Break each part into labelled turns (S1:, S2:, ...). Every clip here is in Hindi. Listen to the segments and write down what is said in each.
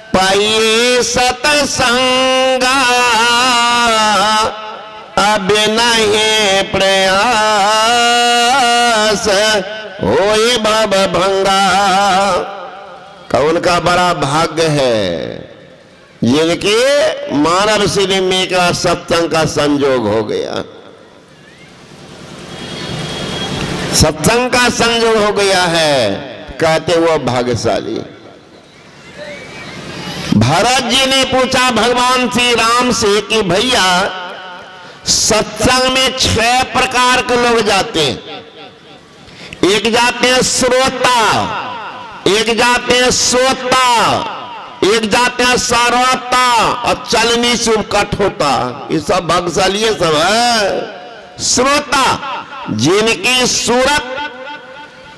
S1: पाइए सतसंगा अब नहीं प्रयास होए भव भंगा। कौन का बड़ा भाग्य है जिनके मानव सिनेमे का सत्संग का संजोग हो गया, सत्संग का संजोग हो गया है, कहते वो भाग्यशाली। भरत जी ने पूछा भगवान श्री राम से कि भैया सत्संग में 6 प्रकार के लोग जाते हैं। एक जाते हैं श्रोता, एक जाते हैं सोता, एक जाते हैं सरवता और चलनी शुभ कठोता। ये सब भाग्यशाली सब है। श्रोता जिनकी सूरत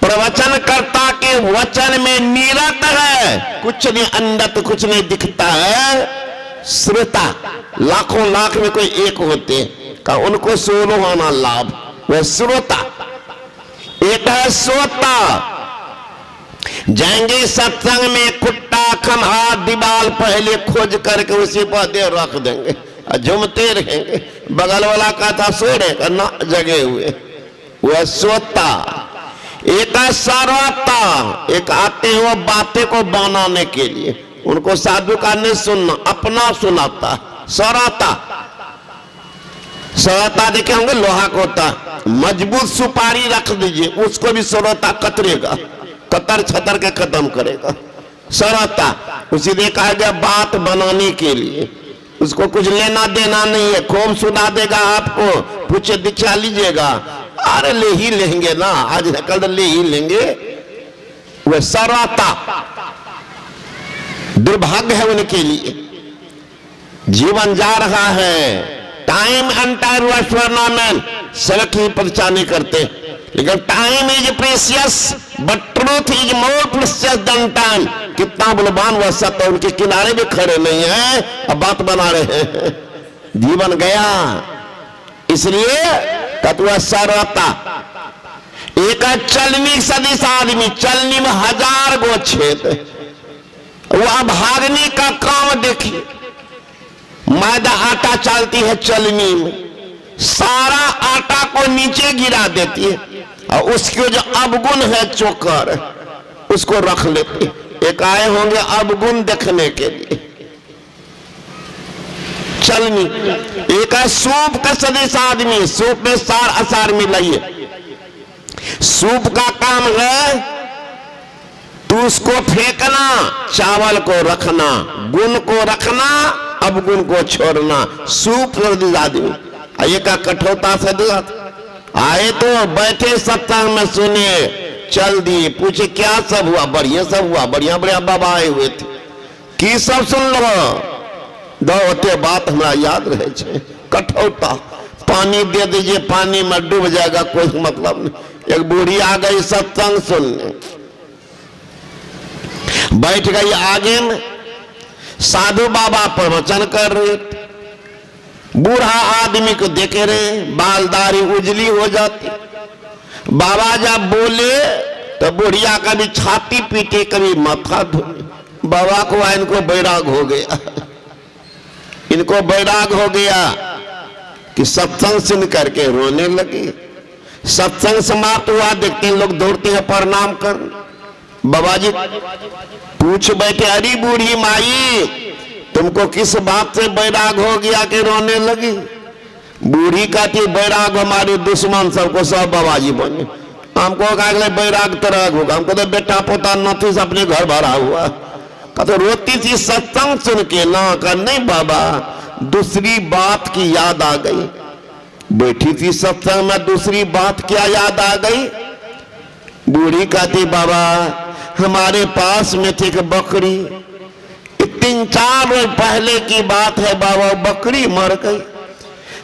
S1: प्रवचनकर्ता के वचन में नीरत है, कुछ नहीं अंदर कुछ नहीं दिखता है। श्रोता लाखों लाख में कोई एक होते का उनको सोलो होना लाभ, वह श्रोता। एक है सोता, जाएंगे सत्संग में कुट्टा खम्हा दीवाल पहले खोज करके उसी पर दे रख देंगे और झूमते रहेंगे। बगल वाला का था सो रहे ना जगे हुए, वह सोता। एक सरवता, एक आते हैं वो बातें को बनाने के लिए, उनको साधु का नहीं सुनना, अपना सुनाता। सरवता, सरवता देखे होंगे लोहा को होता, मजबूत सुपारी रख दीजिए उसको भी सरवता कतरेगा, कतर छतर के खत्म करेगा। सरवता उसी देखा गया बात बनाने के लिए, उसको कुछ लेना देना नहीं है, खूब सुना देगा आपको, पूछे दिखा लीजिएगा, अरे ले ही लेंगे ना, आज कल ले ही लेंगे। वह सरवता दुर्भाग्य है उनके लिए। जीवन जा रहा है, टाइम एंटायर वर्नामेंट सड़क ही परिचय नहीं करते, लेकिन time is precious but truth is more precious than time. कितना बलवान वह सत्य, उनके किनारे भी खड़े नहीं है, अब बात बना रहे हैं। जीवन गया, इसलिए तत्व सरवता। एक चलनी सदिश आदमी, चलनी में 1000 गो छेद, वह भागने का काम देखिए। मैदा आटा चालती है चलनी में, सारा आटा को नीचे गिरा देती है और उसके जो अवगुण है चोकर उसको रख लेती है। एक आए होंगे अवगुण देखने के लिए चलनी। एक है सूप का सदिश आदमी, सूप में सार असार मिलाइए। सूप का काम है तो उसको फेंकना, चावल को रखना, गुण को रखना, अवगुण को छोड़ना। सूप सदिश आदमी। ये का कठोरता से आए तो बैठे सत्संग में सुने, चल दिए, पूछे क्या सब हुआ, बढ़िया सब हुआ, बढ़िया बढ़िया बाबा आए हुए थे, की सब सुन लो, दो होते बात हमारा याद रहे छे। कठोरता, पानी दे दीजिए पानी में डूब जाएगा, कोई मतलब नहीं। एक बूढ़ी आ गई सत्संग सुनने, बैठ गई आगे में, साधु बाबा प्रवचन कर रहे थे। बूढ़ा आदमी को देखे रहे, बाल दाढ़ी उजली हो जाती। बाबा जब बोले तो बुढ़िया कभी छाती पीटे कभी माथा धोए। बाबा को इनको बैराग हो गया, इनको बैराग हो गया कि सत्संग सुन करके रोने लगे। सत्संग समाप्त हुआ, देखते हैं लोग दौड़ते हैं प्रणाम कर। बाबा जी पूछ बैठे, अरे बूढ़ी माई तुमको किस बात से बैराग हो गया कि रोने लगी? बूढ़ी कहती बैराग हमारे दुश्मन सबको सब बाबा जी बने, हमको अगले बैराग तरह होगा, हमको तो बेटा पोता नथी से अपने घर भरा हुआ। तो रोती थी सत्संग सुन के ना, कर नहीं बाबा दूसरी बात की याद आ गई। बैठी थी सत्संग में, दूसरी बात क्या याद आ गई? बूढ़ी कहती बाबा हमारे पास में थी एक बकरी, 3-4 रोज पहले की बात है बाबा, बकरी मर गई।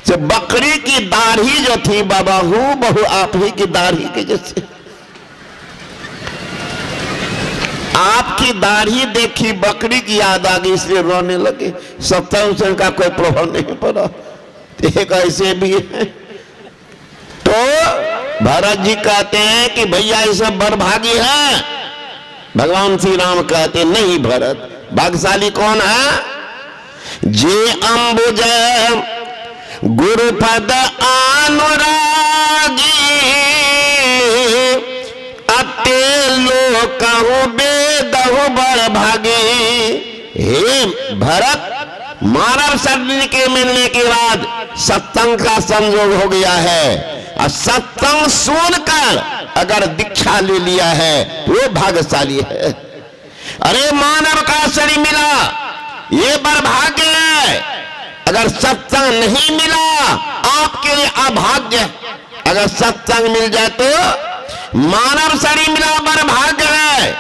S1: जब बकरी की दाढ़ी जो थी बाबा हूँ बहु आप ही की दाढ़ी के जैसे, आपकी दाढ़ी देखी बकरी की याद आ गई इसलिए रोने लगे। सत्संग का कोई प्रभाव नहीं पड़ा। एक ऐसे भी है। तो भरत जी कहते हैं कि भैया ये सब बड़भागी है, भगवान श्री राम कहते नहीं भरत, भाग्यशाली कौन है? जे अंबुज गुरुपद अनुरागी, अते लोकहु बेदहु बड़ भागी। हे भरत, मानव शरीर के मिलने के बाद सत्संग का संयोग हो गया है, और सत्संग सुनकर अगर दीक्षा ले लिया है तो वो भाग्यशाली है। अरे मानव का शरीर मिला, ये बर्भाग्य है। अगर सत्संग नहीं मिला आपके लिए अभाग्य। अगर सत्संग मिल जाए तो मानव शरीर मिला बर्भाग्य है,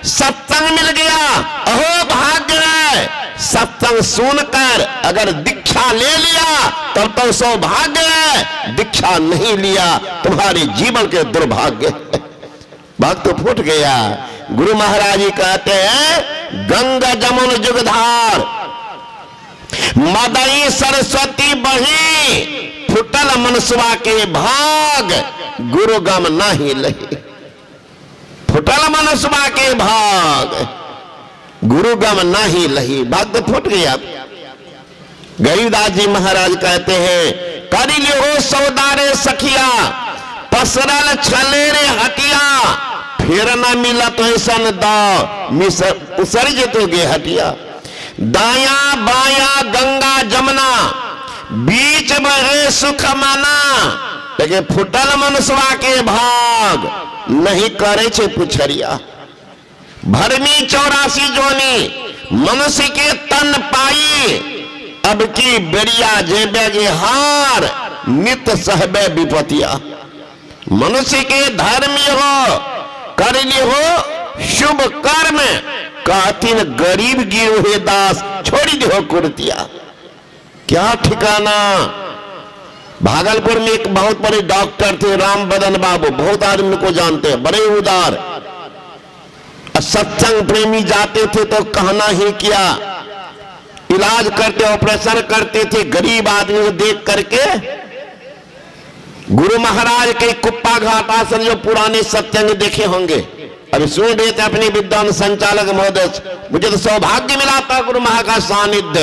S1: सत्संग मिल गया अहो भाग्य है। सत्संग सुनकर अगर दीक्षा ले लिया तब तो सौभाग्य है, दीक्षा नहीं लिया तुम्हारे जीवन के दुर्भाग्य। भक्त तो फूट गया। गुरु महाराज जी कहते हैं गंगा जमुन जुगधार, मदई सरस्वती बही, फुटल मनसुआ के भाग, गुरु गम नहीं लही। फुटल मनसुआ के भाग, गुरु गम नहीं लही। भक्त फुट गया। गरीबदास जी महाराज कहते हैं करी लियो सौदारे सखिया, पसरल छले रे हटिया, फिर न मिला तो ऐसा उसर जतोगे हटिया। दाया बाया गंगा जमुना, बीच बहे सुख माना, लेकिन फुटल मनसुआ के भाग, नहीं करे छे पुछरिया। भरमी 84 जोनी, मनुष्य के तन पाई, अब की बेड़िया जेबे हार, नित सहबे विपतिया। मनुष्य के धर्मी हो, करनी हो शुभ कर्म, कातिन गरीब गिरोहे दास, छोड़ी दो कुर्तिया। क्या ठिकाना। भागलपुर में एक बहुत बड़े डॉक्टर थे राम बदन बाबू, बहुत आदमी को जानते हैं, बड़े उदार। सत्संग प्रेमी जाते थे तो कहना ही क्या, इलाज करते ऑपरेशन करते थे गरीब आदमी को देख करके। गुरु महाराज के कुप्पा घाट आसन जो पुराने सत्संग देखे होंगे, अभी सुन रहे थे अपने विद्वान संचालक महोदय, मुझे तो सौभाग्य मिला था गुरु महाराज का सानिध्य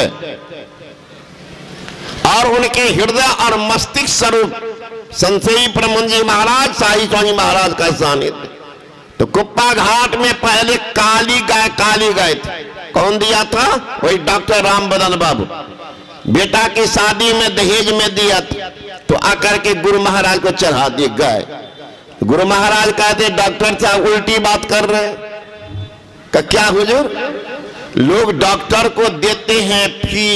S1: और उनके हृदय और मस्तिष्क स्वरूप संशयी प्रमंद जी महाराज, शाही स्वामी महाराज का सानिध्य। तो कुप्पा घाट में पहले काली गाय थी। कौन दिया था? वही डॉक्टर राम बदन बाबू। बेटा की शादी में दहेज में दिया था, तो आकर के गुरु महाराज को चढ़ा दी गाय। गुरु महाराज कहते डॉक्टर साहब उल्टी बात कर रहे हैं। क्या हुजूर, लोग डॉक्टर को देते हैं फी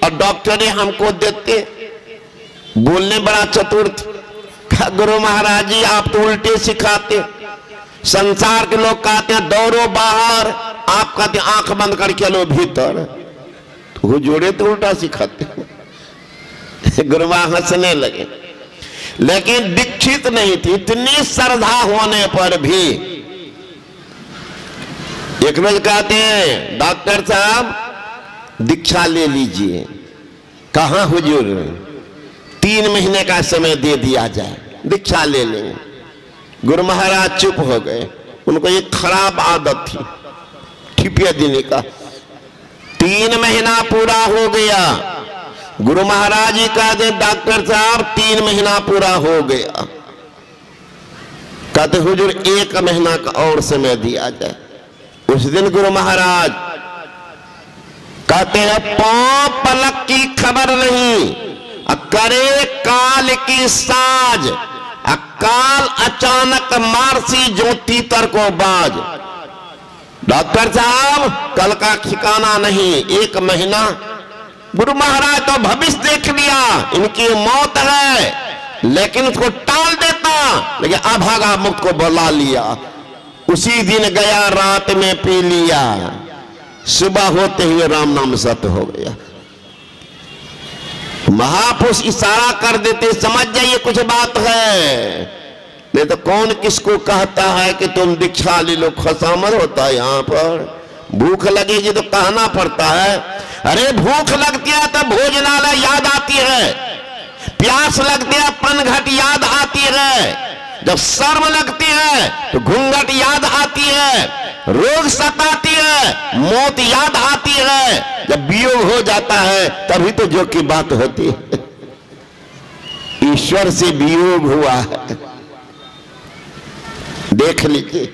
S1: और डॉक्टर हमको देते। बोलने बड़ा चतुर थे। गुरु महाराज जी आप तो उल्टे सिखाते। संसार के लोग कहते हैं दौड़ो बाहर, आप कहते आंख बंद कर चलो भीतर। तो वो जोड़े तो उल्टा सिखाते। गुरुमा हंसने लगे, लेकिन दीक्षित नहीं थी। इतनी श्रद्धा होने पर भी एक रोज कहते हैं डॉक्टर साहब दीक्षा ले लीजिए। कहाँ हुजूर, 3 महीने का समय दे दिया जाए, दीक्षा ले लेंगे। गुरु महाराज चुप हो गए। उनको एक खराब आदत थी ठिपिया देने का। 3 महीना पूरा हो गया। गुरु महाराज जी कहते डॉक्टर साहब 3 महीना पूरा हो गया। कहते हुजूर 1 महीना का और समय दिया जाए। उस दिन गुरु महाराज कहते हैं पांव पलक की खबर नहीं, करे काल की साज, काल अचानक मारसी ज्योति तर को बाज। डॉक्टर साहब कल का ठिकाना नहीं, 1 महीना। गुरु महाराज तो भविष्य देख लिया, इनकी मौत है, लेकिन उसको टाल देता, लेकिन अभागा मुक्त को बुला लिया। उसी दिन गया, रात में पी लिया, सुबह होते हुए राम नाम सत्य हो गया। महापुरुष इशारा कर देते, समझ जाइए कुछ बात है। नहीं तो कौन किसको कहता है कि तुम दीक्षा ले लो, खसामत होता है। यहाँ पर भूख लगेगी तो कहना पड़ता है। अरे भूख लगती है तो भोजनालय याद आती है, प्यास लगती है पनघट याद आती है, जब शर्म लगती है तो घूंघट याद आती है, रोग सताती है, मौत याद आती है, जब वियोग हो जाता है तभी तो जो की बात होती है। ईश्वर से वियोग हुआ है, देख लीजिए।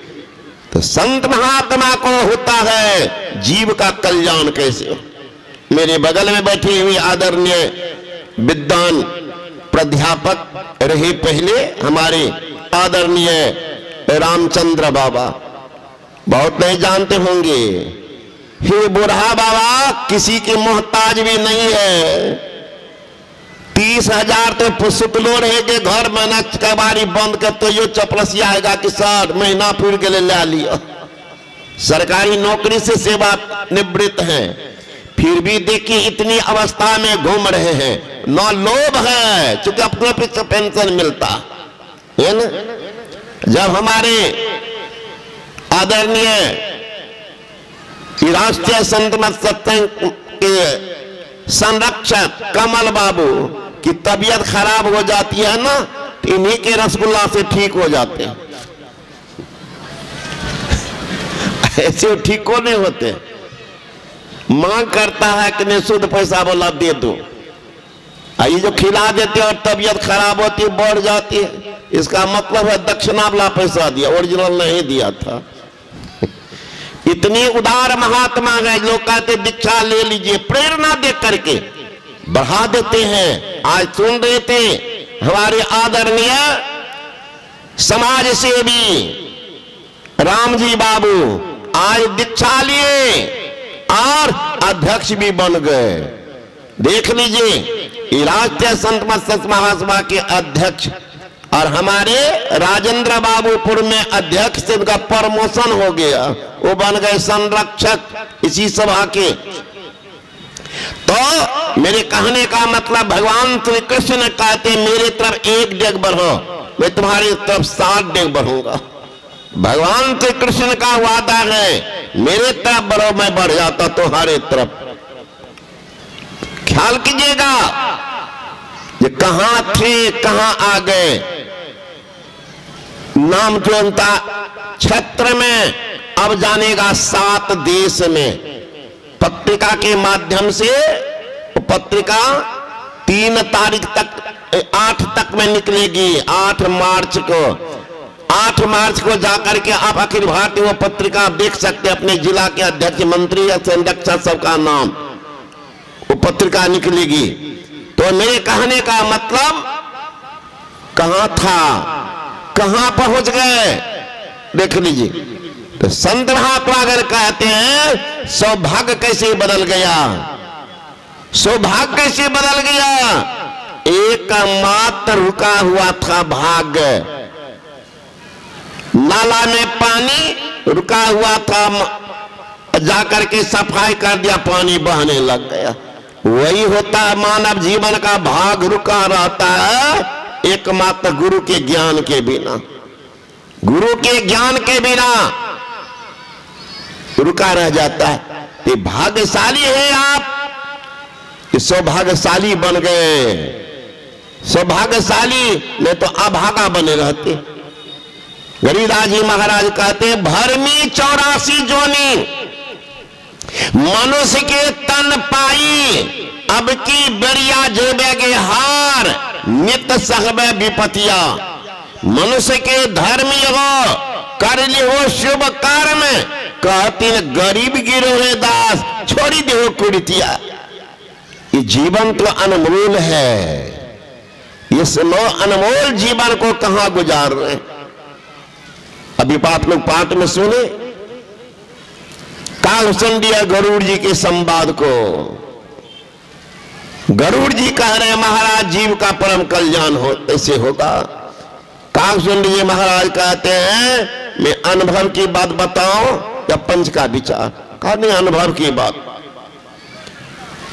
S1: तो संत महात्मा को होता है जीव का कल्याण कैसे। मेरे बगल में बैठी हुई आदरणीय विद्वान प्राध्यापक रहे पहले हमारे आदरणीय रामचंद्र बाबा, बहुत नहीं जानते होंगे। हे बुढ़ा बाबा किसी के मोहताज भी नहीं है। 30,000 तो सुतलो रहेगे घर में न कबाड़ी बंद कर तो यो चपलसिया आएगा कि सर महीना पूर के लिए ले लिया। सरकारी नौकरी से सेवा निवृत्त हैं, फिर भी देखिए इतनी अवस्था में घूम रहे हैं। न लोभ है क्योंकि अपने पीछे पेंशन मिलता है ना। जब हमारे आदरणीय राष्ट्रीय संत मत सत्संग के संरक्षक कमल बाबू की तबीयत खराब हो जाती है ना, तो इन्हीं के रसगुल्ला से ठीक हो जाते हैं। ऐसे ठीक को नहीं होते, मांग करता है कि नहीं शुद्ध पैसा बोला दे दो, ये जो खिला देते और तबीयत खराब होती है बढ़ जाती है, इसका मतलब है दक्षिणा वाला पैसा दिया, ओरिजिनल नहीं दिया था। इतनी उदार महात्मा है, लोग कहते दीक्षा ले लीजिए, प्रेरणा दे करके बढ़ा देते हैं। आज सुन रहे थे हमारे आदरणीय समाज सेवी रामजी बाबू आज दीक्षा लिए और अध्यक्ष भी बन गए। देख लीजिए राष्ट्रीय संत मत महासभा के अध्यक्ष, और हमारे राजेंद्र बाबूपुर में अध्यक्ष से उनका प्रमोशन हो गया, वो बन गए संरक्षक इसी सभा के। तो मेरे कहने का मतलब भगवान श्री कृष्ण कहते मेरे तरफ 1 डेग बढ़ो, मैं तुम्हारी तरफ 7 डेग बढ़ूंगा। भगवान श्री कृष्ण का वादा है मेरे तरफ बढ़ो मैं बढ़ जाता तुम्हारे तरफ। ख्याल कीजिएगा ये कहां थे कहां आ गए। नाम जोनता क्षेत्र में अब जानेगा 7 देश में। पत्रिका के माध्यम से पत्रिका 3 तारीख तक 8 तक में निकलेगी। 8 मार्च को जाकर के आप अखिल भारतीय वो पत्रिका देख सकते हैं। अपने जिला के अध्यक्ष मंत्री या संरक्षक सबका नाम वो पत्रिका निकलेगी। तो मेरे कहने का मतलब कहां था कहां पहुंच गए देख लीजिए। तो संत महात्मा अगर कहते हैं सौभाग्य कैसे बदल गया, सौभाग्य कैसे बदल गया। एक मात्र रुका हुआ था भाग्य, नाला में पानी रुका हुआ था, जाकर के सफाई कर दिया पानी बहने लग गया। वही होता है मानव जीवन का भाग रुका रहता है एकमात्र गुरु के ज्ञान के बिना। गुरु के ज्ञान के बिना रुका रह जाता है। ये भाग्यशाली है आप, ये सौभाग्यशाली बन गए। सौभाग्यशाली नहीं तो अभागा बने रहते। गरीदास जी महाराज कहते भरमी 84 जोनी मनुष्य के तन पाई, अब की बरिया जेबेगे हार नित सहबे विपतिया। मनुष्य के धर्मी हो कर लियो शुभ कर्म, कहती गरीब गिरो है दास छोड़ी दो कुड़ितिया। ये जीवन तो अनमोल है, इस अनमोल जीवन को कहां गुजार रहे। अभी आप लोग पाठ में सुने काल सुन दिया गरुड़ जी के संवाद को। गरुड़ जी कह रहे महाराज जीव का परम कल्याण हो ऐसे होगा। काल सुन लीजिए महाराज कहते हैं मैं अनुभव की बात बताऊं या पंच का विचार। कहा नहीं अनुभव की बात।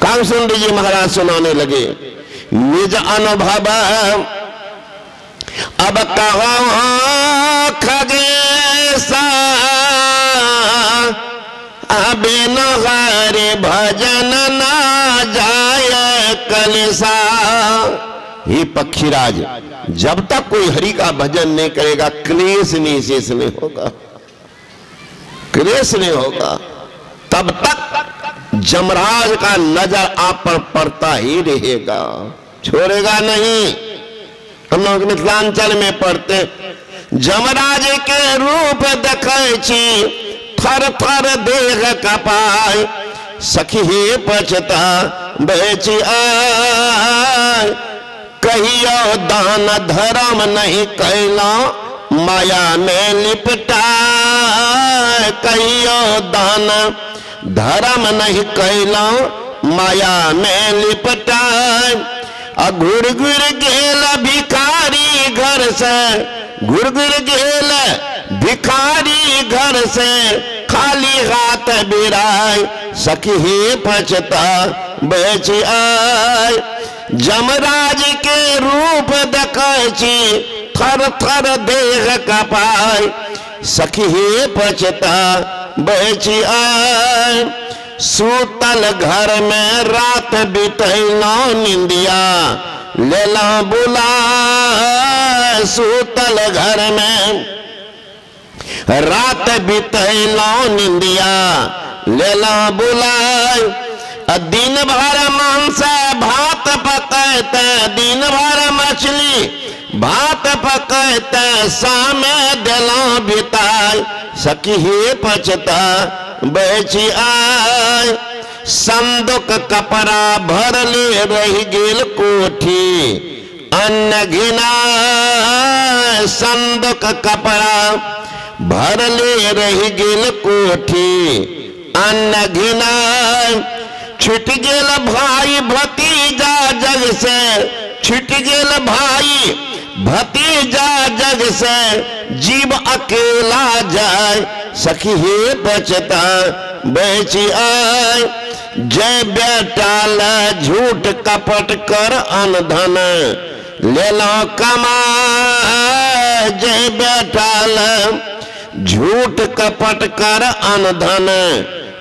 S1: काल सुन लीजिए महाराज सुनाने लगे निज अनुभव अब कहो खगेसा बिन हरि भजन ना जाय कलसा। हे पक्षीराज जब तक कोई हरि का भजन नहीं करेगा क्लेश नहीं शेष नहीं होगा। क्लेश नहीं होगा, तब तक जमराज का नजर आप पर पड़ता ही रहेगा, छोड़ेगा नहीं। हम लोग मिथिलांचल में पढ़ते, जमराज के रूप देखे छी थर थर देह कपाय, सखी पछता बेची आय, कहियो दान धर्म नहीं कैला माया में लिपटा, कहियो दान धर्म नहीं कैला माया में लिपटा, घुर घुर गेल भिखारी घर से, घुर घुर गेल भिखारी घर से, खाली हाथ बिराय, सखी पछता बेच आय, जमराज के रूप देखे छी थर थर देह कपाय, सखी पछता बेच आय, सूतल घर में रात बितैलो निंदिया लेला बुला, सूतल घर में रात बितैलो निंदिया लेला बुलाय, दिन भर मांस भात पकैते, दिन भर मछली भात पकैते, शाम देलो बिताय, सखी पछता बेची आय, संदूक कपड़ा भरले रह गेल कोठी अन्न घिना, संदूक कपड़ा भरले रह गेल कोठी अन्न घिना, छूट गेल भाई भतीजा जग से, छूट गेल भाई भतीजा जग से, जीव अकेला जाय, सखी पछता बेच आय, जय बेटाल झूठ कपट कर अनधन लेला कमाय, जय बेटाल झूठ कपट कर अनधन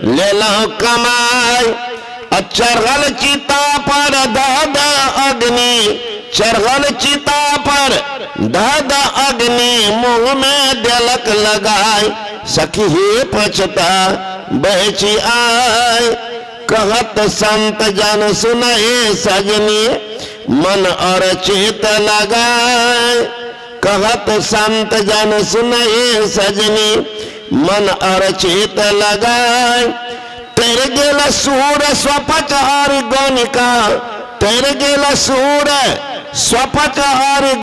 S1: लेला कमाय, चढ़ल चिता पर दद अग्नि, चढ़ल चिता पर दद अग्नि, मुंह में देलक लगाय, सखी पछता बेच आय, कहत संत जन सुनए सजनी मन और चित लगाय, कहत संत जन सुनए सजनी मन और चित लगाय, तेरे गेल सूर स्वपच और गौनिका, तेरे गेल सूर स्वपच और